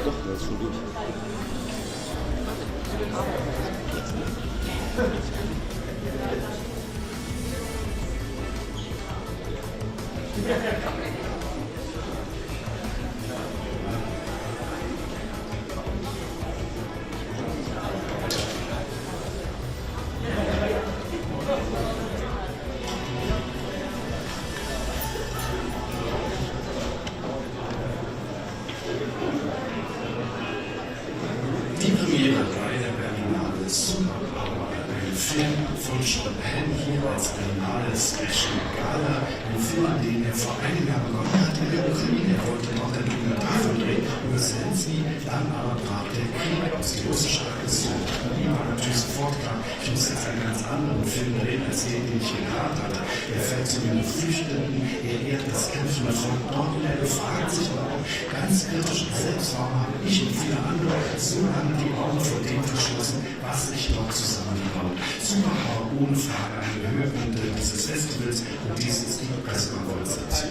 Doch, das ist schon gut. Die Premiere bei der Berlinale Superpower, ein Film von Sean Penn hier als Berlinale Special Gala, ein Film, an den er vor einem Jahr begonnen hat in der Ukraine. Er wollte noch einen Dokumentarfilm drehen über Zelensky, dann aber brach der Krieg aus, die russische Aggression. Ihm war natürlich sofort klar, ich muss jetzt einen ganz anderen Film drehen, als den ich hier gehabt hatte. Er fällt zu den Geflüchteten, er ehrt das kämpfende Volk dort und er fragt sich aber auch ganz kritisch selbst, warum habe ich und viele andere so lange die Augen vor dem verschlossen, was sich dort zusammenbaut. Superpower ohne Frage ein der Höhepunkte dieses Festivals und dies ist die Pressekonferenz dazu.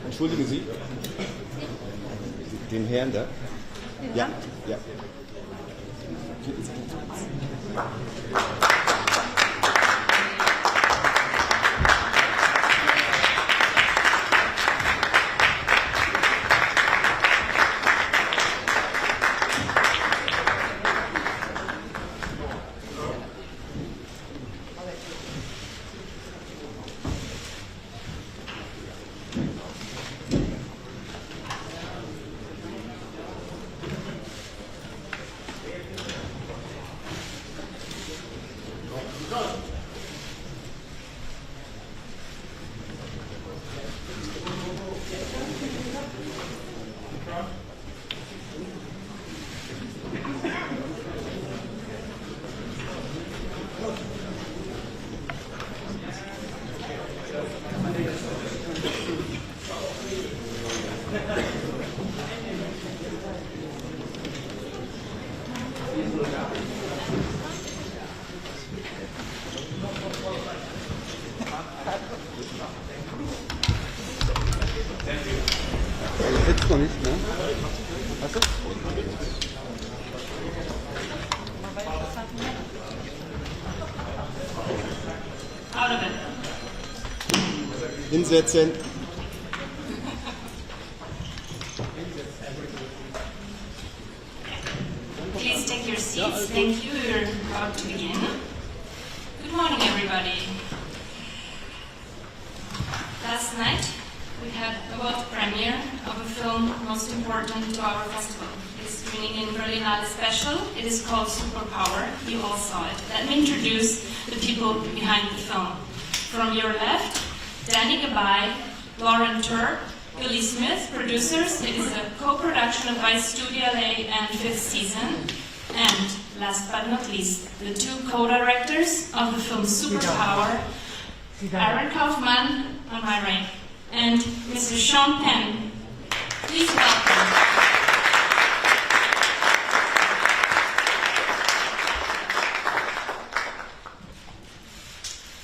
Entschuldigen Sie, den Herrn da? Ja, ja. Jetzt noch nicht, ne? Hast du? Hinsetzen. Please take your seats. Thank you. We're about to begin. Good morning, everybody. Last night, we had a world premiere of a film most important to our festival. It's screening in Berlinale Special. It is called Superpower. You all saw it. Let me introduce the people behind the film. From your left, Danny Gabay, Lauren Turk, Billy Smith, producers. It is a co-production of Vice Studio LA and Fifth Season. And last but not least, the two co-directors of the film Superpower, Aaron Kaufman on my right, and Mr. Sean Penn. Please welcome.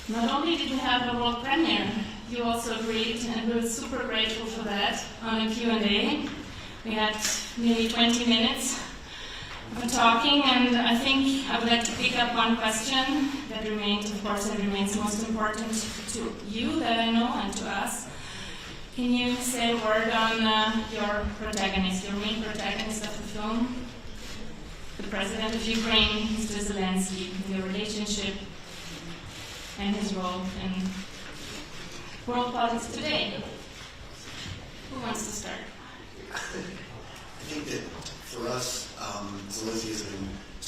Not only did we have a world premiere, you also agreed, and we were super grateful for that, on a Q&A. We had nearly 20 minutes of talking, and I think I would like to pick up one question that remained, of course, and remains most important to you that I know and to us. Can you say a word on your protagonist, your main protagonist of the film? The president of Ukraine, Mr. Zelensky, your relationship and his role in world politics today. Who wants to start?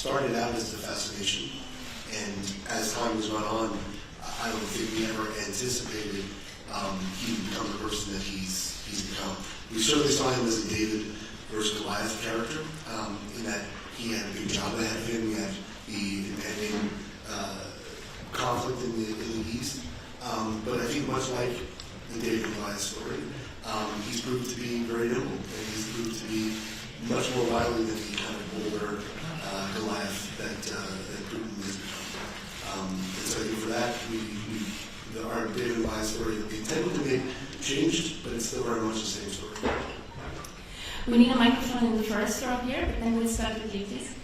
started out as a fascination, and as time has gone on, I don't think we ever anticipated he would become the person that he's become. We certainly saw him as a David versus Goliath character, in that he had a big job ahead of him. He had the impending conflict in the East. But I think much like the David and Goliath story, he's proved to be very nimble, and he's proved to be much more wily than the kind of older Goliath that Putin has become. And so I think for that, our David and Goliath story, the intent of the changed, but it's still very much the same story. We need a microphone in the first row here, but then we'll start with you, please.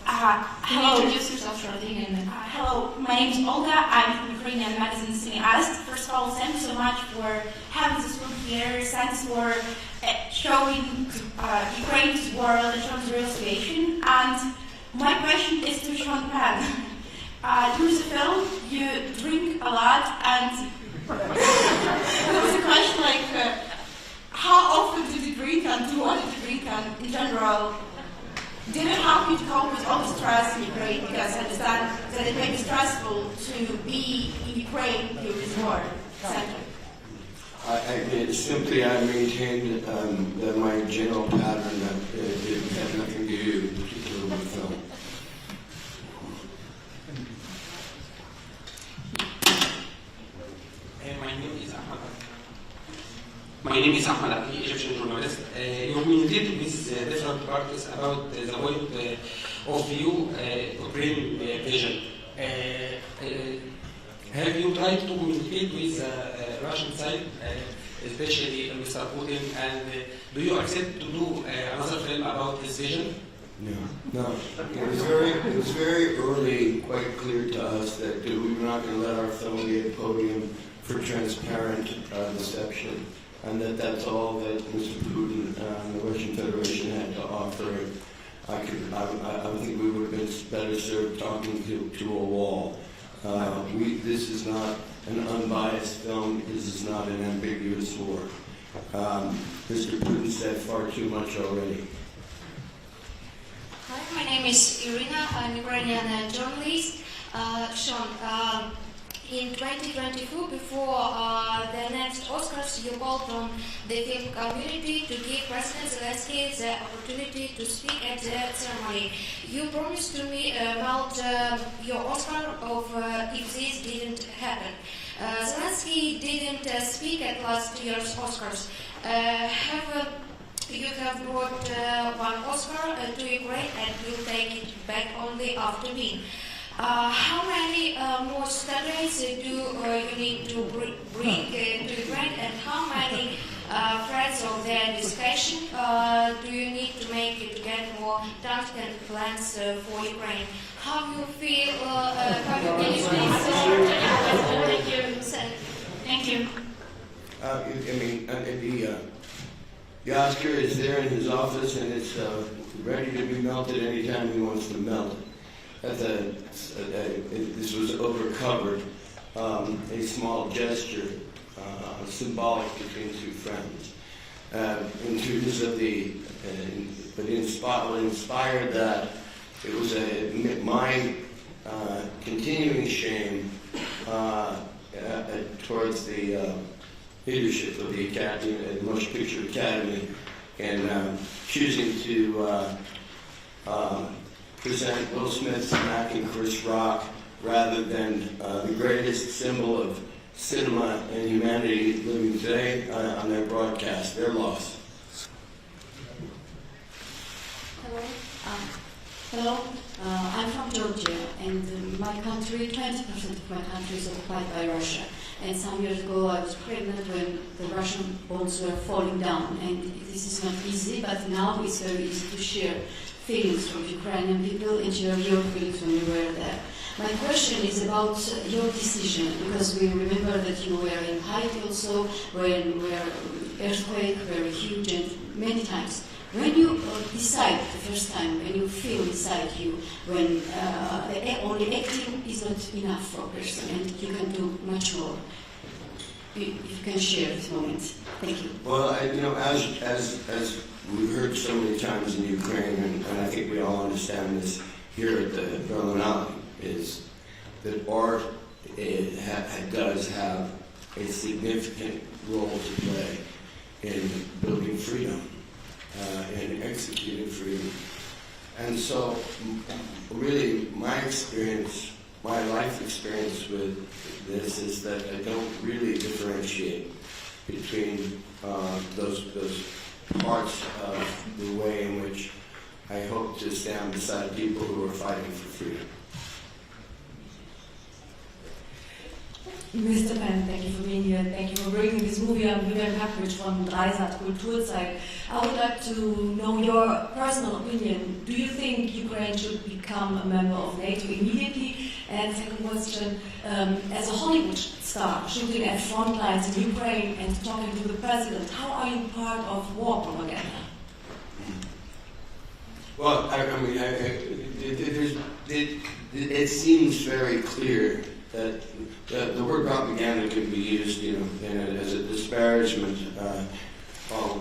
Hello. Introduce yourself shortly. Hello, my name is Olga. I'm from Ukrainian magazine Cineast. First of all, thank you so much for having this room here. Thanks for showing Ukraine to the world and showing the real situation. And my question is to Sean Penn. During the film, you drink a lot, and there was a question like, how often did you drink and what did you drink, and in general, did it help you to cope with all the stress in Ukraine? Because I understand that it may be stressful to be in Ukraine during this war. Thank you. I maintained that my general pattern that it had nothing to do particularly with film. My name is Ahmed Ali, Egyptian journalist. You communicated with different parties about the point of view Ukraine vision. Have you tried to communicate with the Russian side, especially Mr. Putin, and do you accept to do another film about this vision? No. It was very early, quite clear to us that we were not going to let our film be a podium for transparent deception, and that's all that Mr. Putin and the Russian Federation had to offer. I think we would have been better served talking to a wall. This is not an unbiased film. This is not an ambiguous war. Mr. Putin said far too much already. Hi, my name is Irina. I'm a Ukrainian journalist. Sean, in 2024, before the next Oscars, you called on the film community to give President Zelensky the opportunity to speak at the ceremony. You promised to me about your Oscar if this didn't happen. Zelensky didn't speak at last year's Oscars. You have brought one Oscar to Ukraine and will take it back only after me. How many more standards do you need to bring to Ukraine, and how many threads of their discussion do you need to make to get more tactical plans for Ukraine? How you feel? Thank you. The Oscar is there in his office, and it's ready to be melted anytime he wants to melt it. This was overcovered, a small gesture, symbolic between two friends. In terms of what inspired that, it was my continuing shame towards the leadership of the Academy, the Motion Picture Academy, and choosing to present Will Smith, Mac, and Chris Rock rather than the greatest symbol of cinema and humanity living today on their broadcast, their loss. Hello. I'm from Georgia, and my country, 20% of my country is occupied by Russia. And some years ago I was pregnant when the Russian bombs were falling down. And this is not easy, but now it's very easy to share feelings from Ukrainian people and share your feelings when you were there. My question is about your decision, because we remember that you were in Haiti also, when earthquake very huge and many times. When you decide the first time, when you feel inside you, when only acting is not enough for a person and you can do much more. if you can share this moment. Thank you. Well, as we've heard so many times in Ukraine, and I think we all understand this here at the Berlinale, is that art does have a significant role to play in building freedom and executing freedom. And so, really, my life experience with this is that I don't really differentiate between those parts of the way in which I hope to stand beside people who are fighting for freedom. Mr. Pan, thank you for being here. Thank you for bringing this movie. I'm Vivian Hackridge from Dreisat Kulturzeit. I would like to know your personal opinion. Do you think Ukraine should become a member of NATO immediately? And second question, as a Hollywood star shooting at front lines in Ukraine and talking to the president, how are you part of war propaganda? Well, it seems very clear that the word propaganda can be used, as a disparagement,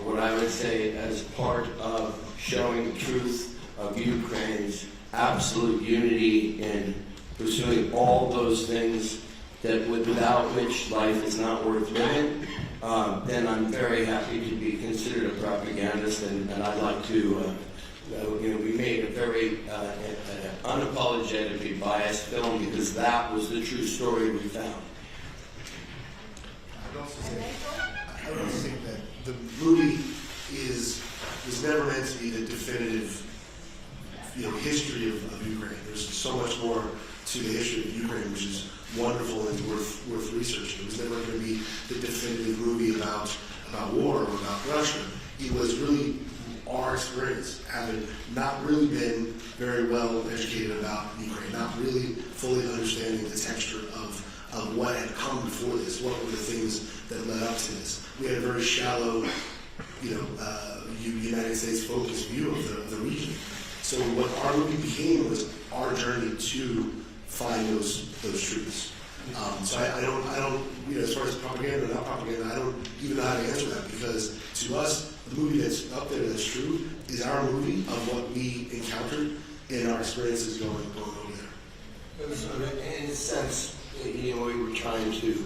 what I would say as part of showing the truth of Ukraine's absolute unity in pursuing all those things that without which life is not worth living. Then I'm very happy to be considered a propagandist, and I'd like to. We made a very unapologetically biased film because that was the true story we found. I would also think that the movie was never meant to be the definitive, history of Ukraine. There's so much more to the history of Ukraine, which is wonderful and worth researching. It was never going to be the definitive movie about war or about Russia. It was really our experience, having not really been very well educated about Ukraine, not really fully understanding the texture of what had come before this, what were the things that led up to this. We had a very shallow, United States focused view of the region. So what our movie became was our journey to find those truths. So I don't, as far as propaganda or not propaganda, I don't even know how to answer that, because to us, the movie that's up there that's true is our movie of what we encountered in our experiences going over there. So in a sense, we were trying to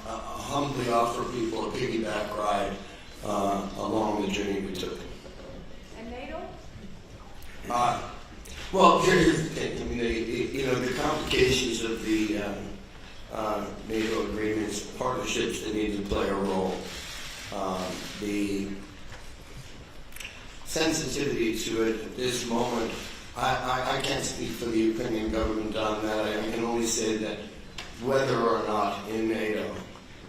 humbly offer people a piggyback ride along the journey we took. And NATO? Well, here's the thing. The complications of the NATO agreements, partnerships that need to play a role, the sensitivity to it at this moment. I can't speak for the Ukrainian government on that. I can only say that whether or not in NATO,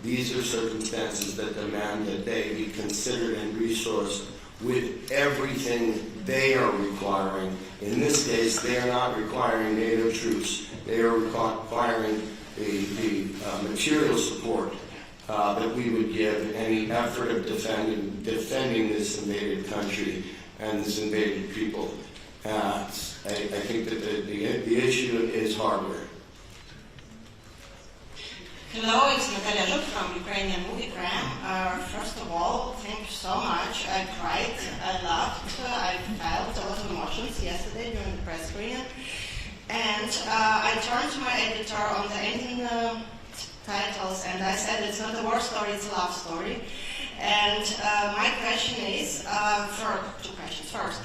these are circumstances that demand that they be considered and resourced with everything they are requiring. In this case, they are not requiring NATO troops. They are requiring the material support that we would give any effort of defending this invaded country and this invaded people. I think that the issue is hardware. Hello, it's Natalia Zhuk from Ukrainian Movie Gram. First of all, thank you so much. I cried, I laughed, I felt a lot of emotions yesterday during the press screening. And I turned to my editor on the ending titles and I said it's not a war story, it's a love story. And my question is, two questions. First,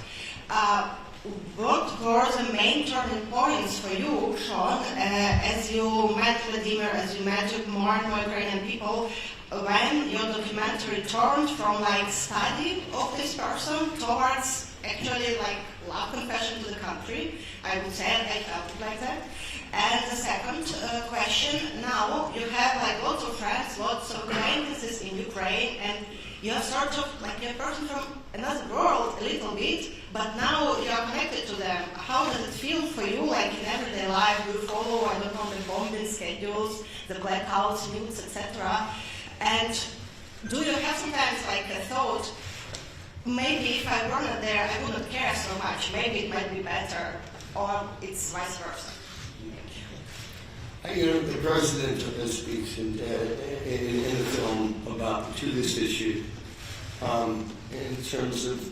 what were the main turning points for you, Sean, as you met Vladimir, as you met more and more Ukrainian people, when your documentary turned from study of this person towards actually love confession to the country? I would say I felt it like that. And the second question, now you have lots of friends, lots of acquaintances in Ukraine, and you're sort of you're a person from another world a little bit, but now you are connected to them. How does it feel for you, in everyday life? Do you follow, the bombing schedules, the blackouts, news, etc.? And do you have sometimes a thought, maybe if I were not there, I wouldn't care so much, maybe it might be better, or it's vice versa? The president speaks in the film to this issue in terms of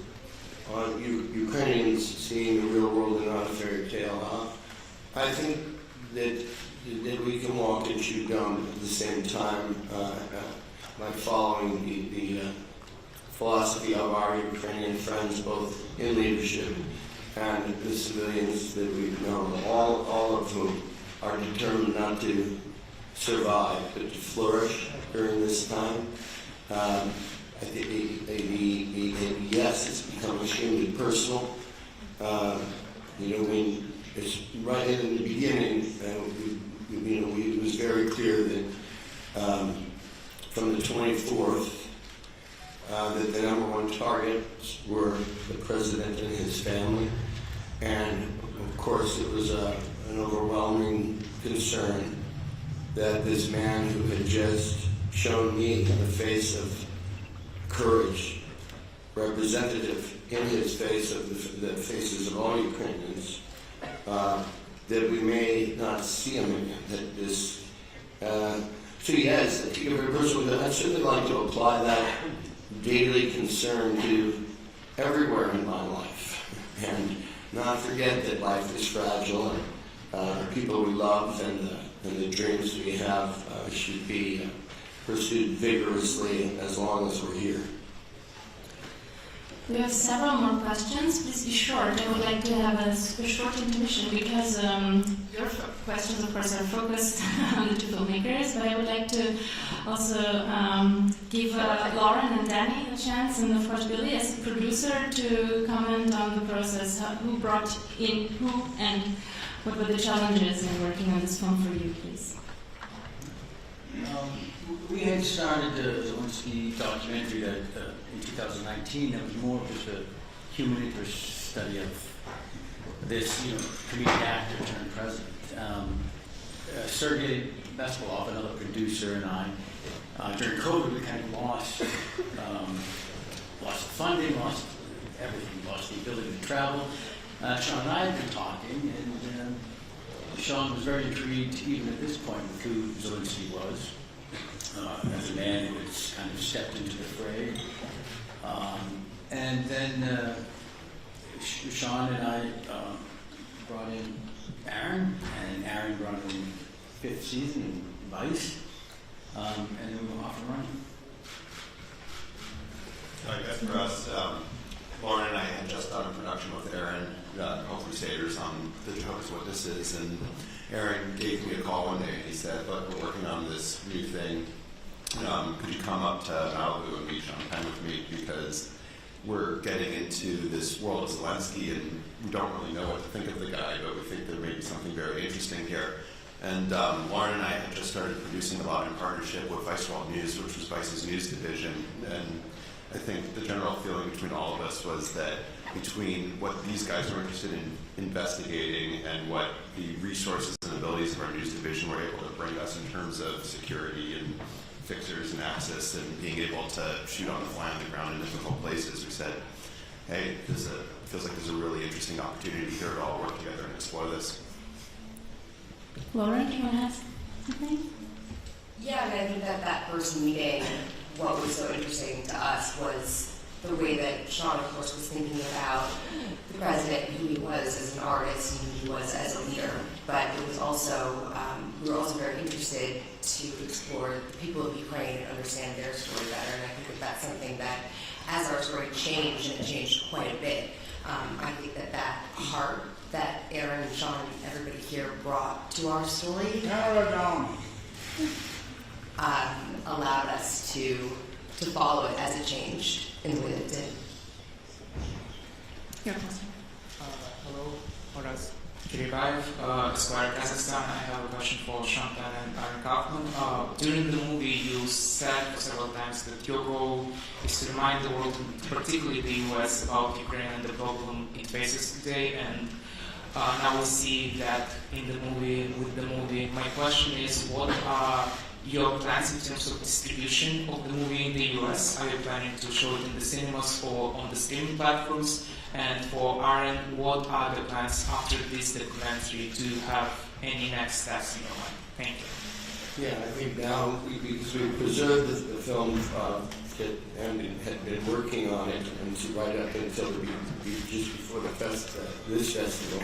Ukrainians seeing the real world and not a fairy tale. I think that we can walk and chew gum at the same time by following the philosophy of our Ukrainian friends, both in leadership and the civilians that we've known, all of whom are determined not to survive, but to flourish during this time. Yes, it's become extremely personal. When it's right in the beginning, it was very clear that from the 24th, that the number one targets were the president and his family. And of course, it was an overwhelming concern that this man who had just shown me the face of courage, representative in his face of the faces of all Ukrainians, that we may not see him again. That this, so yes, I'd certainly like to apply that daily concern to everywhere in my life, and not forget that life is fragile, and the people we love and the dreams we have should be pursued vigorously as long as we're here. We have several more questions. Please be short. I would like to have a short intermission because your questions, of course, are focused on the two filmmakers, but I would like to also give Lauren and Danny a chance, and of course Billy as a producer, to comment on the process. Who brought in who, and what were the challenges in working on this film for you, please? We had started the Zelensky documentary that in 2019. That was more of just a human interest study of this, comedic actor turned president. Sergei Beskolov, another producer, and I, during COVID, we kind of lost funding, lost everything, lost the ability to travel. Sean and I had been talking, and Sean was very intrigued, even at this point, with who Zelensky was. As a man who has kind of stepped into the fray. And then Sean and I brought in Aaron, and Aaron brought in fifth season in Vice, and then we were off and running. I guess for us, Lauren and I had just done a production with Aaron, Home Crusaders, on the Jehovah's Witnesses, and Aaron gave me a call one day and he said, "Look, we're working on this new thing. Could you come up to Malibu and meet Sean Penn with me, because we're getting into this world of Zelensky and we don't really know what to think of the guy, but we think there may be something very interesting here." And Lauren and I had just started producing a lot in partnership with Vice World News, which was Vice's news division. And I think the general feeling between all of us was that between what these guys were interested in investigating and what the resources and abilities of our news division were able to bring us in terms of security and fixers and access and being able to shoot on the fly on the ground in difficult places, we said, hey, feels like there's a really interesting opportunity here to all work together and explore this. Lauren, do you want to ask something? Yeah, I think that first meeting, what was so interesting to us was the way that Sean, of course, was thinking about the president, who he was as an artist and who he was as a leader. But it was also, we were also very interested to explore the people of Ukraine and understand their story better. And I think that that's something that, as our story changed, and it changed quite a bit, I think that heart that Aaron and Sean and everybody here brought to our story allowed us to follow it as it changed in the way that it did. Your question. Hello, Horace Kiribayev, Esquire, Kazakhstan. I have a question for Sean Penn and Aaron Kaufman. During the movie, you said several times that your goal is to remind the world, particularly the US, about Ukraine and the problem it faces today. And now we see that in the movie, with the movie. My question is, what are your plans in terms of distribution of the movie in the US? Are you planning to show it in the cinemas or on the streaming platforms? And for Aaron, what are the plans after this documentary to have any next steps in your mind? Thank you. Yeah, I think now, because we preserved the film and had been working on it and right up until just before this festival,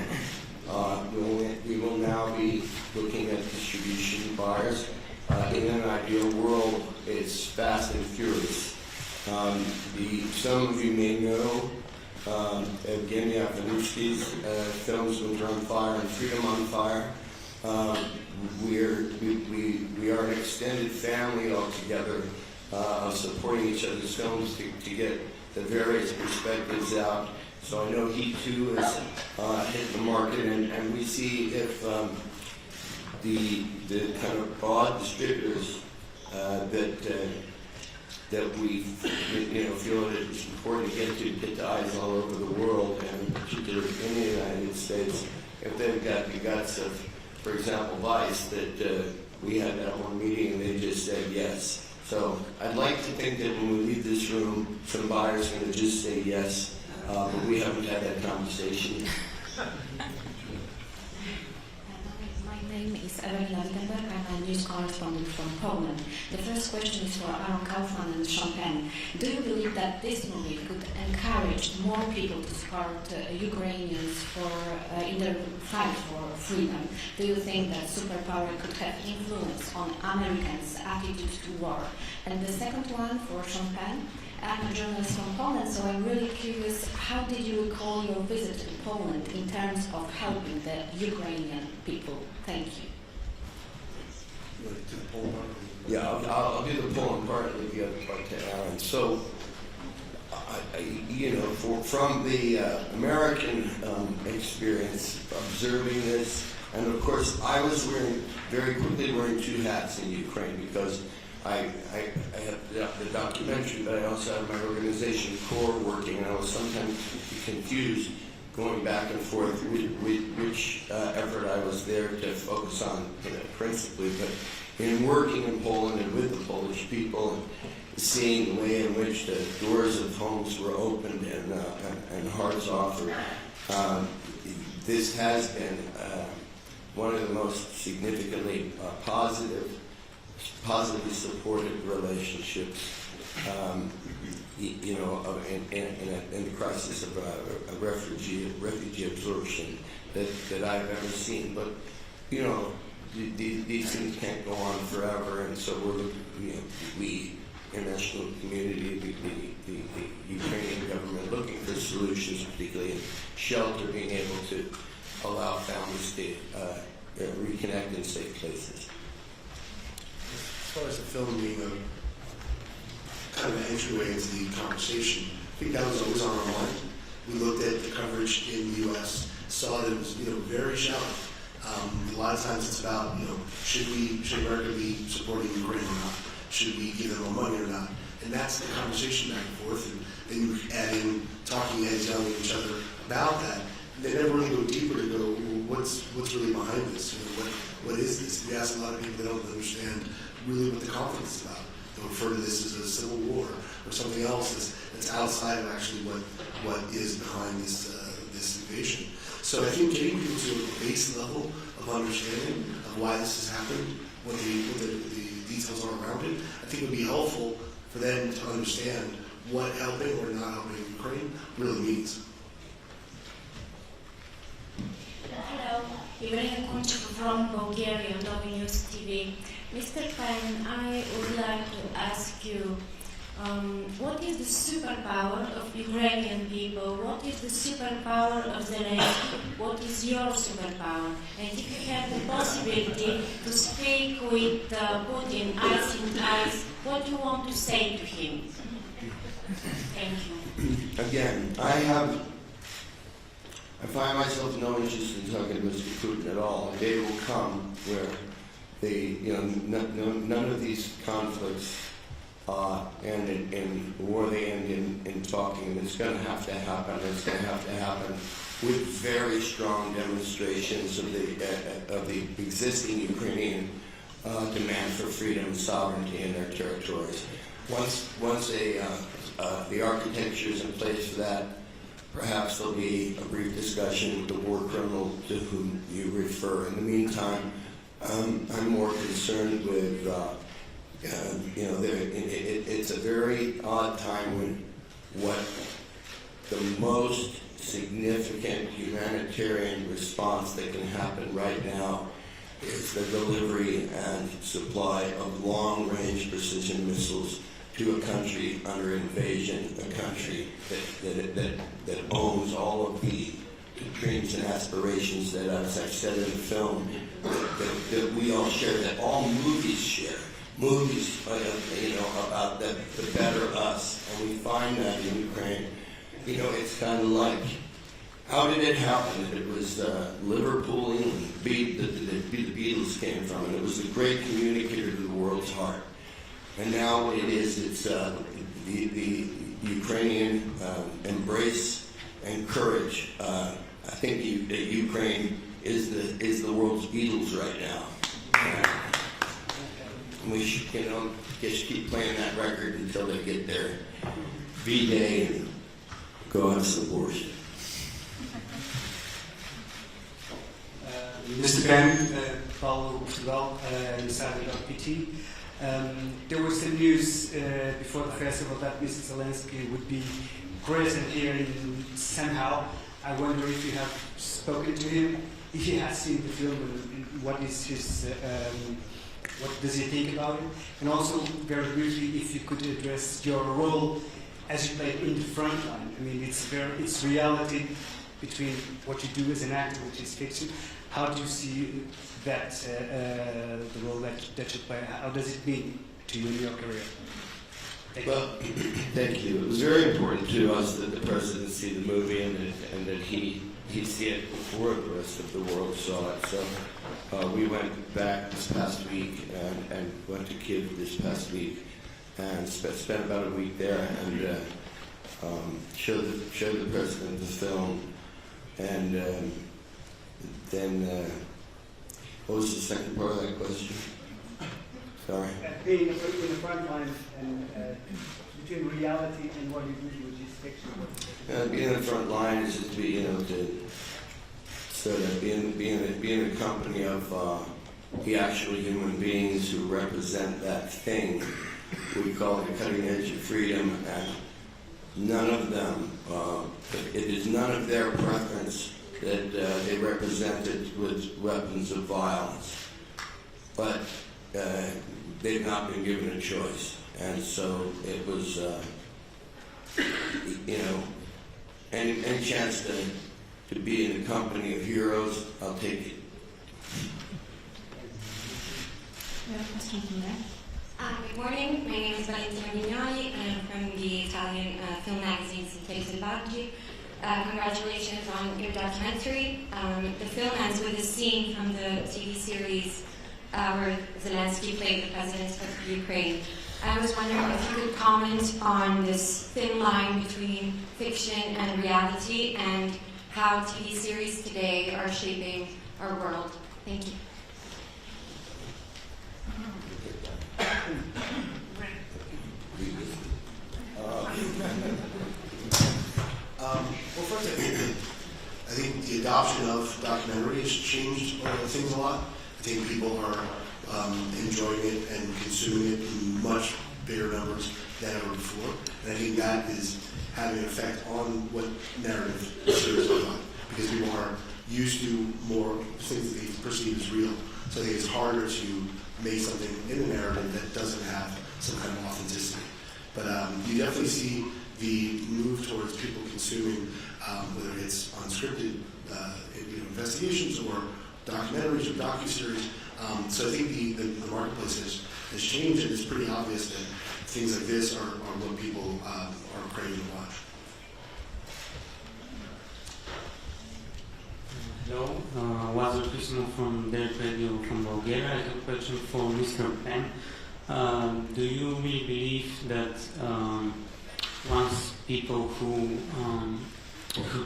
we will now be looking at distribution buyers. In an ideal world, it's fast and furious. Some of you may know Evgeny Afanushky's films Winter on Fire and Freedom on Fire. We are an extended family altogether, supporting each other's films to get the various perspectives out. So I know he too has hit the market, and we see if the kind of broad distributors that we feel that it's important to get to eyes all over the world, and particularly in the United States, if they've got the guts of, for example, Vice, that we had that one meeting and they just said yes. So I'd like to think that when we leave this room, some buyers are going to just say yes, but we haven't had that conversation. My name is Evelina Wittenberg. I'm a news correspondent from Poland. The first question is for Aaron Kaufman and Sean Penn. Do you believe that this movie could encourage more people to support Ukrainians in their fight for freedom? Do you think that superpower could have influence on Americans' attitude to war? And the second one for Sean Penn. I'm a journalist from Poland, so I'm really curious, how did you recall your visit to Poland in terms of helping the Ukrainian people? Thank you. Yeah, I'll do the Poland part and the other part to Aaron. So, from the American experience, observing this, and of course, I was very quickly wearing two hats in Ukraine, because I have the documentary, but I also have my organization core working, and I was sometimes confused going back and forth which effort I was there to focus on principally. But in working in Poland and with the Polish people, and seeing the way in which the doors of homes were opened and hearts offered, this has been one of the most significantly positively supported relationships, in the crisis of refugee absorption that I've ever seen. But these things can't go on forever, and so we international community, the Ukrainian government, looking for solutions, particularly in shelter, being able to allow families to reconnect in safe places. As far as the film being kind of an entryway into the conversation, I think that was always on our mind. We looked at the coverage in the U.S., saw that it was very shallow. A lot of times it's about should America be supporting Ukraine or not? Should we give them more money or not? And that's the conversation back and forth. And then you add in talking heads telling each other about that. They never really go deeper to go, what's really behind this? What is this? We ask a lot of people that don't understand really what the conflict is about. They'll refer to this as a civil war or something else that's outside of actually what is behind this invasion. So I think getting people to a base level of understanding of why this has happened, what the details are around it, I think would be helpful for them to understand what helping or not helping Ukraine really means. Hello, Irina Kunchik from Bulgaria, Novi News TV. Mr. Penn, I would like to ask you, what is the superpower of Ukrainian people? What is the superpower of Zelensky? What is your superpower? And if you have the possibility to speak with Putin eyes in eyes, what do you want to say to him? Thank you. Again, I find myself no interest in talking to Mr. Putin at all. A day will come where none of these conflicts end in war. They end in talking, and it's going to have to happen. It's going to have to happen with very strong demonstrations of the existing Ukrainian demand for freedom and sovereignty in their territories. Once the architecture is in place for that, perhaps there'll be a brief discussion with the war criminal to whom you refer. In the meantime, I'm more concerned with, it's a very odd time when what the most significant humanitarian response that can happen right now is the delivery and supply of long-range precision missiles to a country under invasion, a country that owns all of the dreams and aspirations that, as I've said in the film, that we all share, that all movies share. Movies, about the better us, and we find that in Ukraine. It's kind of like, how did it happen? It was Liverpool, England, the Beatles came from, and it was a great communicator to the world's heart. And now it's the Ukrainian embrace and courage. I think that Ukraine is the world's Beatles right now. And we should, just keep playing that record until they get their V-Day and go have some abortion. Mr. Ben, Paulo Portugal, Insider.pt. There was some news before the festival that Mr. Zelensky would be present here somehow. I wonder if you have spoken to him, if he has seen the film, and what is his, what does he think about it? And also, very briefly, if you could address your role as you play in the front line. I mean, it's reality between what you do as an actor, which is fiction. How do you see that, the role that you play? How does it mean to you in your career? Thank you. It was very important to us that the president see the movie and that he see it before the rest of the world saw it. So we went back this past week and went to Kyiv this past week and spent about a week there and showed the president the film. And then, what was the second part of that question? Sorry. Being in the front line and between reality and what you do, which is fiction. Being in the front line is just be in the company of the actual human beings who represent that thing we call the cutting edge of freedom, and none of them, it is none of their preference that they represented with weapons of violence, but they've not been given a choice, and so it was, any chance to be in the company of heroes, I'll take it. We have a question from there. Good morning, my name is Valentina Mignoli and I'm from the Italian film magazine Selvaggi. Congratulations on your documentary. The film ends with a scene from the TV series where Zelensky played the president of Ukraine. I was wondering if you could comment on this thin line between fiction and reality and how TV series today are shaping our world. Thank you. Well, first, I think the adoption of documentary has changed things a lot. I think people are enjoying it and consuming it in much bigger numbers than ever before. And I think that is having an effect on what narrative series are about, because people are used to more things that they perceive as real. So I think it's harder to make something in the narrative that doesn't have some kind of authenticity. But you definitely see the move towards people consuming, whether it's unscripted investigations or documentaries or docuseries. So I think the marketplace has changed, and it's pretty obvious that things like this are what people are craving to watch. Hello, Lazar Krishnov from Derek Radio from Bulgaria. I have a question for Mr. Penn. Do you really believe that once people who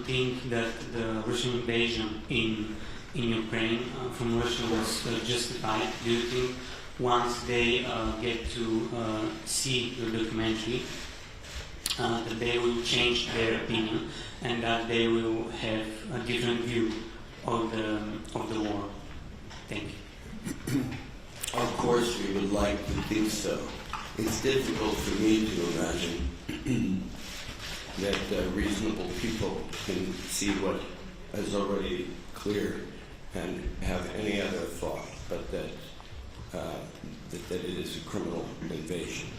think that the Russian invasion in Ukraine from Russia was justified, do you think once they get to see the documentary, that they will change their opinion and that they will have a different view of the war. Thank you. Of course, we would like to think so. It's difficult for me to imagine that reasonable people can see what is already clear and have any other thought, but that it is a criminal invasion.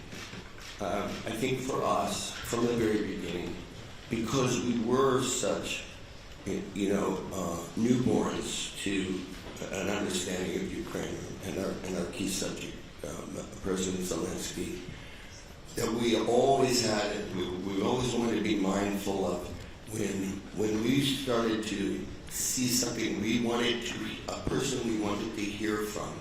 I think for us, from the very beginning, because we were such, newborns to an understanding of Ukraine and our key subject, President Zelensky, that we always had, we always wanted to be mindful of when we started to see something a person we wanted to hear from.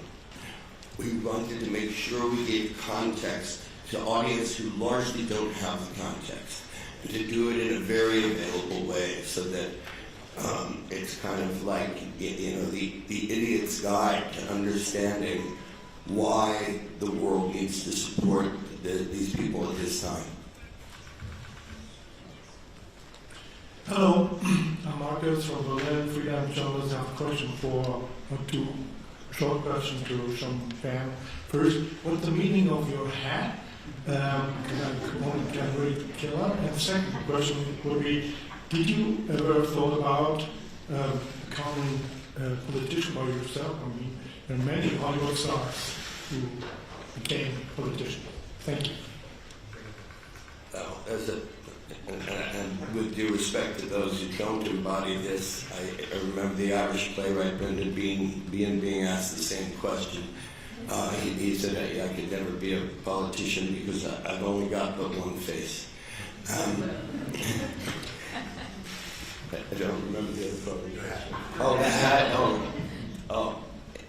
We wanted to make sure we gave context to audience who largely don't have the context, and to do it in a very available way, so that it's kind of like the idiot's guide to understanding why the world needs to support these people at this time. Hello, I'm Marcus from Berlin, freelance journalist. I have a question two short questions to some fan. First, what's the meaning of your hat? Because I want to get really killer. And the second question would be, did you ever thought about becoming a politician by yourself? I mean, there are many Hollywood stars who became politicians. Thank you. Well, and with due respect to those who don't embody this, I remember the Irish playwright Brendan being asked the same question. He said, I could never be a politician because I've only got but one face. I don't remember the other part. Oh, the hat. Oh.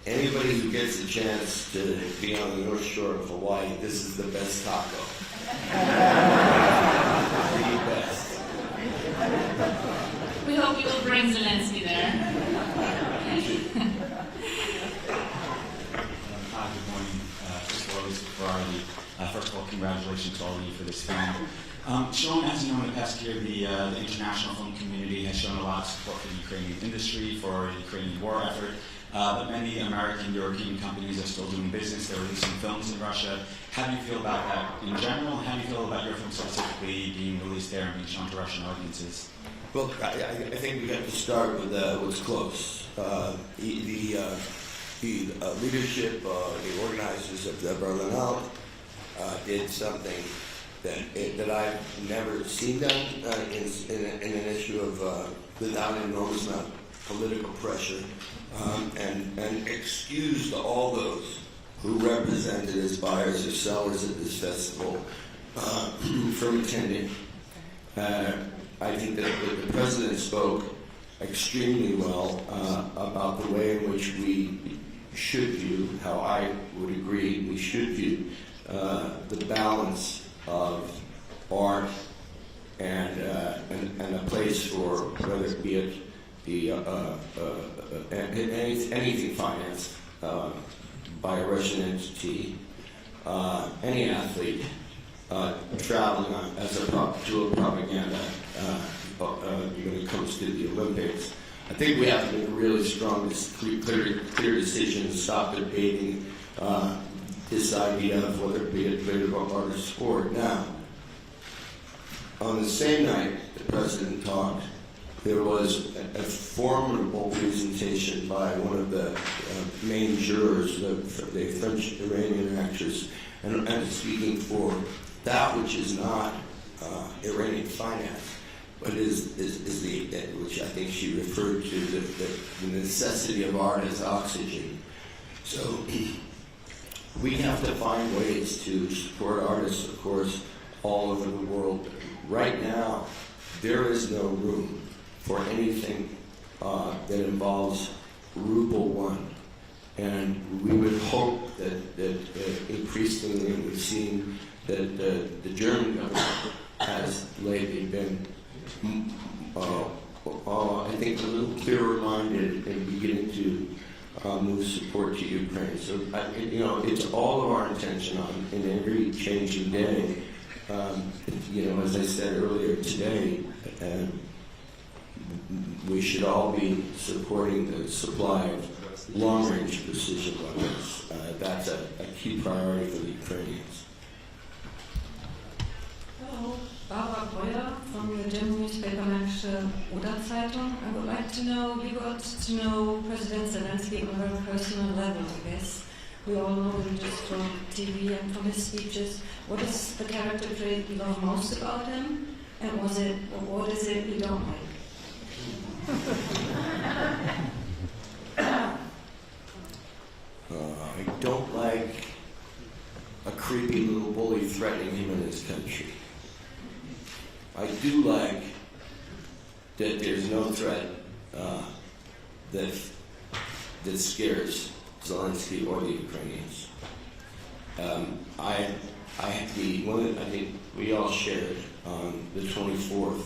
Anybody who gets a chance to be on the North Shore of Hawaii, this is the best taco. The best. We hope you will bring Zelensky there. Hi, good morning. First of all, Lisa Ferrari. First of all, congratulations to all of you for this film. Sean, as you know, in the past year, the international film community has shown a lot of support for the Ukrainian industry, for the Ukrainian war effort. But many American, European companies are still doing business. They're releasing films in Russia. How do you feel about that in general? How do you feel about your film specifically being released there and being shown to Russian audiences? Well, I think we have to start with what's close. The leadership, the organizers of the Berlinale did something that I've never seen done in an issue of without an enormous amount of political pressure, and excused all those who represented as buyers or sellers at this festival from attending. I think that the President spoke extremely well about the way in which we should view, how I would agree we should view the balance of art and a place for, whether it be anything financed by a Russian entity, any athlete traveling to a propaganda when it comes to the Olympics. I think we have to make a really strong, clear decision to stop debating this idea of whether it be a creative art or sport. Now, on the same night the President talked, there was a formidable presentation by one of the main jurors, the French-Iranian actress, and speaking for that which is not Iranian finance, but is the, which I think she referred to, the necessity of art as oxygen. So we have to find ways to support artists, of course, all over the world. Right now, there is no room for anything that involves Ruble One. And we would hope that increasingly we've seen that the German government has lately been, I think, a little clearer minded in beginning to move support to Ukraine. So, it's all of our intention in every changing day As I said earlier today, we should all be supporting the supply of long-range precision weapons. That's a key priority for the Ukrainians. Hello, Barbara Breuer from the German newspaper Märkische Oder-Zeitung. I would like to know, you got to know President Zelensky on a very personal level, I guess. We all know him just from TV and from his speeches. What is the character trait you love most about him? And what is it you don't like? I don't like a creepy little bully threatening him in his country. I do like that there's no threat that scares Zelensky or the Ukrainians. I think we all shared on the 24th,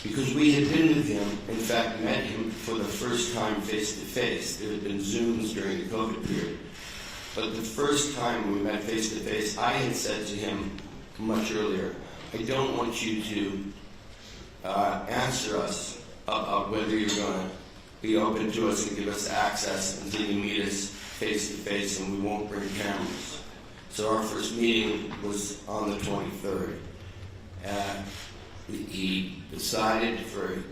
because we had been with him, in fact met him for the first time face to face. There had been Zooms during the COVID period. But the first time we met face to face, I had said to him much earlier, I don't want you to answer us about whether you're going to be open to us and give us access until you meet us face to face, and we won't bring cameras. So our first meeting was on the 23rd. He decided, for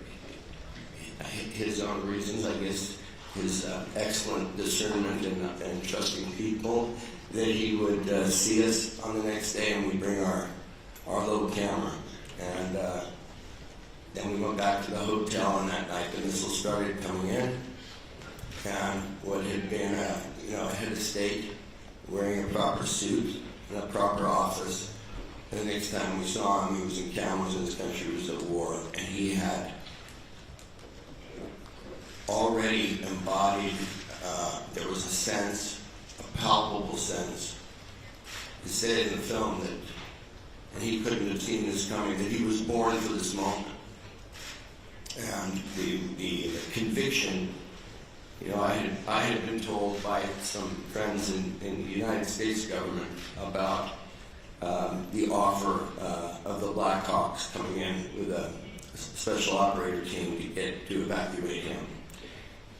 his own reasons, I guess his excellent discernment and trusting people, that he would see us on the next day, and we'd bring our little camera. And then we went back to the hotel, and that night the missiles started coming in. And what had been a head of state wearing a proper suit in a proper office, and the next time we saw him, he was in cameras in his country, he was at war, and he had already embodied, there was a sense, a palpable sense. He said in the film that, and he couldn't have seen this coming, that he was born for this moment. And the conviction, I had been told by some friends in the United States government about the offer of the Blackhawks coming in with a special operator team to evacuate him.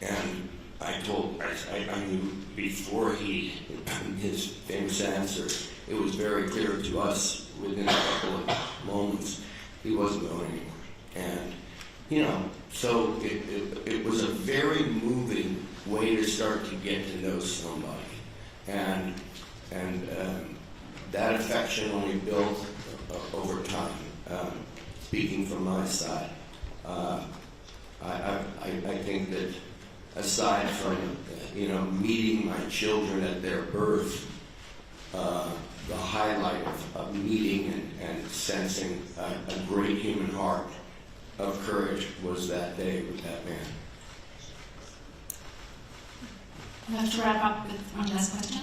And I knew before his famous answer, it was very clear to us within a couple of moments he wasn't going anywhere. And so it was a very moving way to start to get to know somebody, and that affection only built over time. Speaking from my side, I think that aside from meeting my children at their birth, the highlight of meeting and sensing a great human heart of courage was that day with that man. I'd like to wrap up with one last question.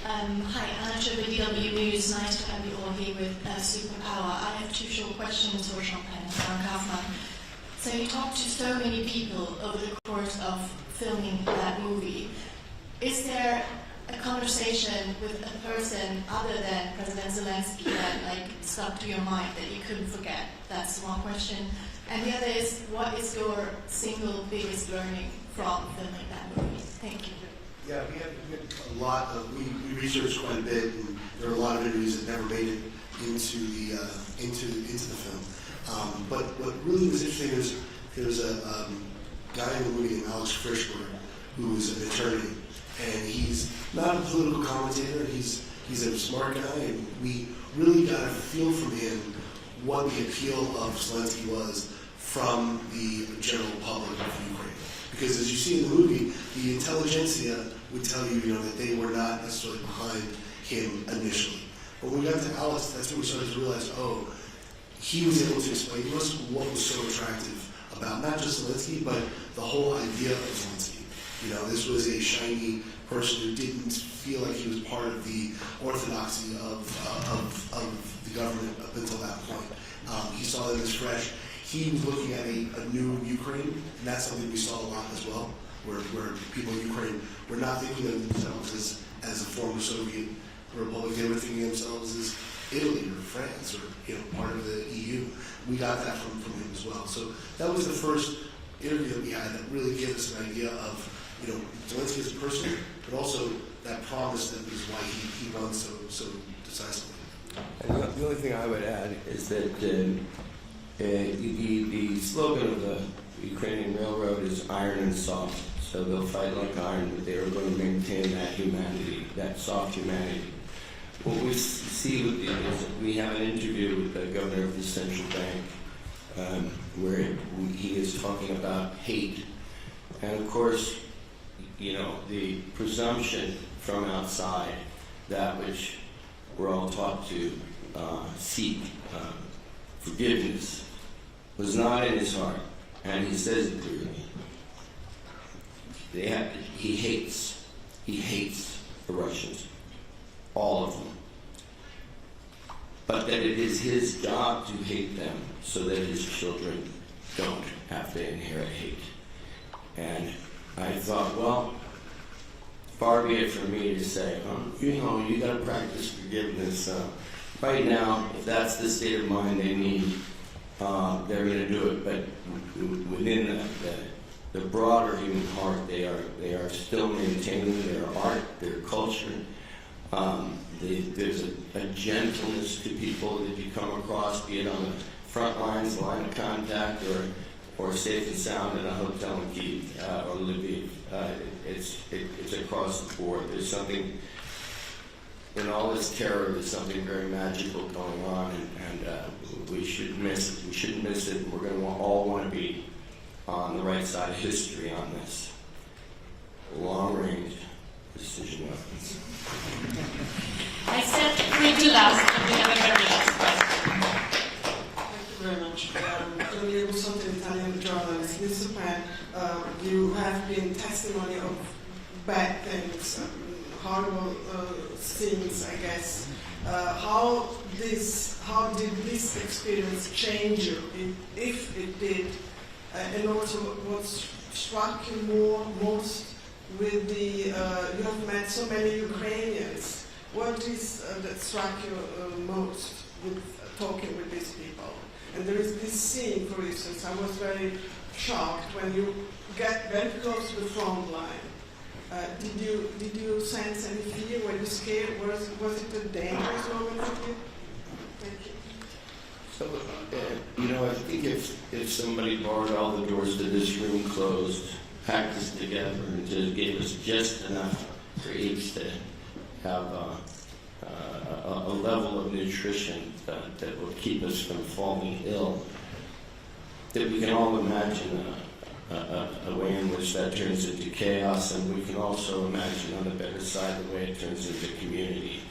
Hi, Anna Cho with DW News. Nice to have you all here with Superpower. I have two short questions for Champagne and Frank Kaufman. So you talked to so many people over the course of filming that movie. Is there a conversation with a person other than President Zelensky that stuck to your mind that you couldn't forget? That's one question. And the other is, what is your single biggest learning from filming that movie? Thank you. Yeah, we had a lot of, we researched quite a bit, and there are a lot of interviews that never made it into the film. But what really was interesting is there was a guy in the movie named Alex Frischberg, who was an attorney, and he's not a political commentator. He's a smart guy, and we really got a feel from him what the appeal of Zelensky was from the general public of Ukraine. Because as you see in the movie, the intelligentsia would tell you, that they were not necessarily behind him initially. But when we got to Alex, that's when we started to realize, he was able to explain to us what was so attractive about not just Zelensky, but the whole idea of Zelensky. This was a shiny person who didn't feel like he was part of the orthodoxy of the government up until that point. He saw them as fresh. He was looking at a new Ukraine, and that's something we saw a lot as well, where people in Ukraine were not thinking of themselves as a former Soviet republic. They were thinking of themselves as Italy or France or part of the EU. We got that from him as well. So that was the first interview that we had that really gave us an idea of Zelensky as a person, but also that promise that is why he runs so decisively. And the only thing I would add is that the slogan of the Ukrainian Railroad is iron and soft. So they'll fight like iron, but they are going to maintain that humanity, that soft humanity. What we see with is we have an interview with the governor of the central bank where he is talking about hate. And of course, the presumption from outside, that which we're all taught to seek forgiveness, was not in his heart. And he says it clearly. He hates the Russians, all of them. But that it is his job to hate them so that his children don't have to inherit hate. And I thought, well, far be it from me to say, you got to practice forgiveness. Right now, if that's the state of mind they need, they're going to do it. But within the broader human heart, they are still maintaining their art, their culture. There's a gentleness to people that you come across, be it on the front lines, line of contact, or safe and sound in a hotel in Kiev or Lviv. It's across the board. There's something, in all this terror, there's something very magical going on, and we shouldn't miss it. We shouldn't miss it. We're going to all want to be on the right side of history on this. Long-range precision weapons. I said free to last, and we have a very last question. Thank you very much. Giulia Bussotti, Italian journalist. Mr. Pan, you have been testimony of bad things, horrible scenes, I guess. How did this experience change you, if it did? And also, what struck you most with you have met so many Ukrainians. What is that struck you most with talking with these people? And there is this scene, for instance, I was very shocked when you get very close to the front line. Did you sense any fear? Were you scared? Was it a dangerous moment for you? Thank you. So, I think if somebody barred all the doors to this room closed, packed us together, and just gave us just enough for each to have a level of nutrition that will keep us from falling ill, that we can all imagine a way in which that turns into chaos, and we can also imagine on the better side the way it turns into community.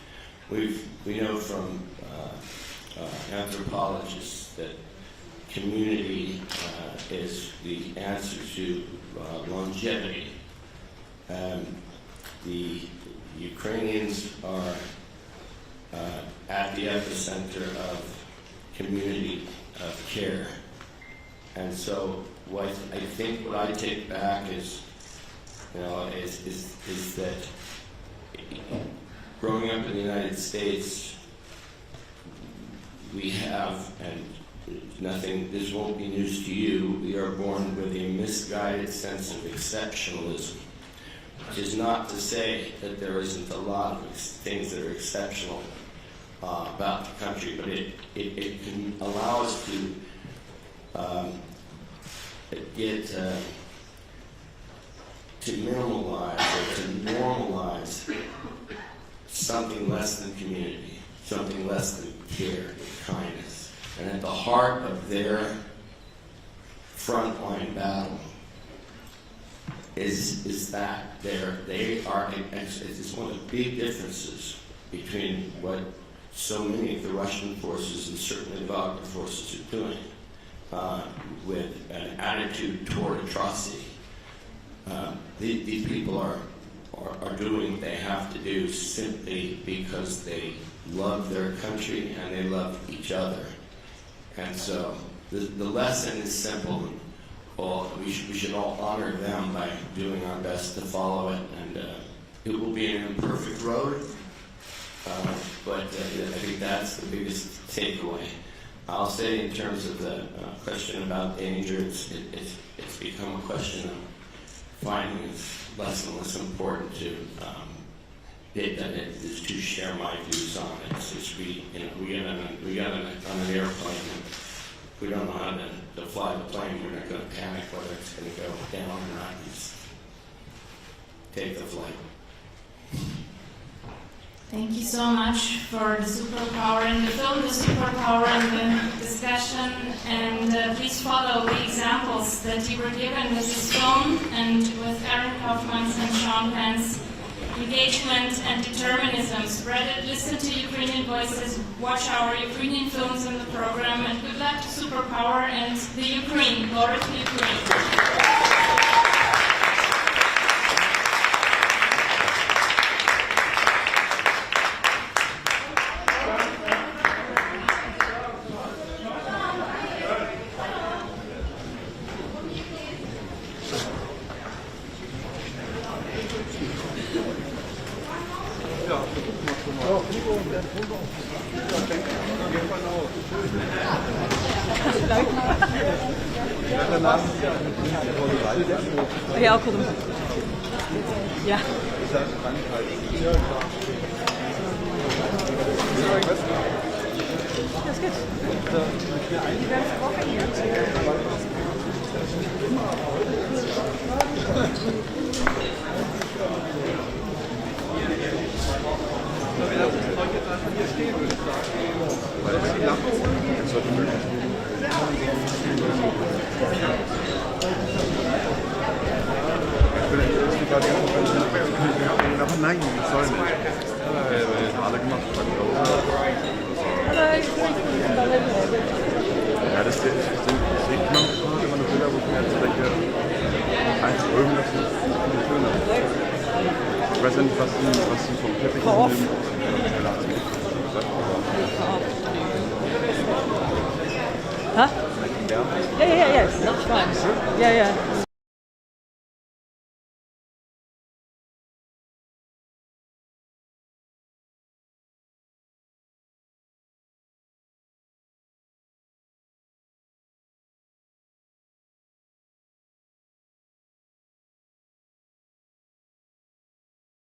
We know from anthropologists that community is the answer to longevity. The Ukrainians are at the epicenter of community of care. And so what I think what I take back is that growing up in the United States, we have, and this won't be news to you, we are born with a misguided sense of exceptionalism, which is not to say that there isn't a lot of things that are exceptional about the country, but it can allow us to get to minimalize or to normalize something less than community, something less than care, kindness. And at the heart of their frontline battle is that they are, it's one of the big differences between what so many of the Russian forces and certainly the Wagner forces are doing with an attitude toward atrocity. These people are doing what they have to do simply because they love their country and they love each other. And so the lesson is simple. We should all honor them by doing our best to follow it. And it will be an imperfect road, but I think that's the biggest takeaway. I'll say in terms of the question about danger, it's become a question of finding it's less and less important to share my views on it. We get on an airplane and we don't know how to fly the plane. We're not going to panic whether it's going to go down or not. Just take the flight. Thank you so much for the superpower in the film, the superpower in the discussion, and please follow the examples that you were given with this film and with Aaron Kaufman's and Sean Penn's engagement and determinism. Spread it, listen to Ukrainian voices, watch our Ukrainian films in the program, and good luck to Superpower and the Ukraine. Glory to Ukraine. Ja, okudum. Ja. Das geht. Die ganze Woche hier. Nein, das soll nicht. Alle gemacht. Ja, das sieht man immer noch Bilder, wo ich mir jetzt denke, eins Römen, das ist schöner. Ich weiß ja nicht, was sie vom Teppich nehmen. Huh? Yeah, it's fine. Yeah.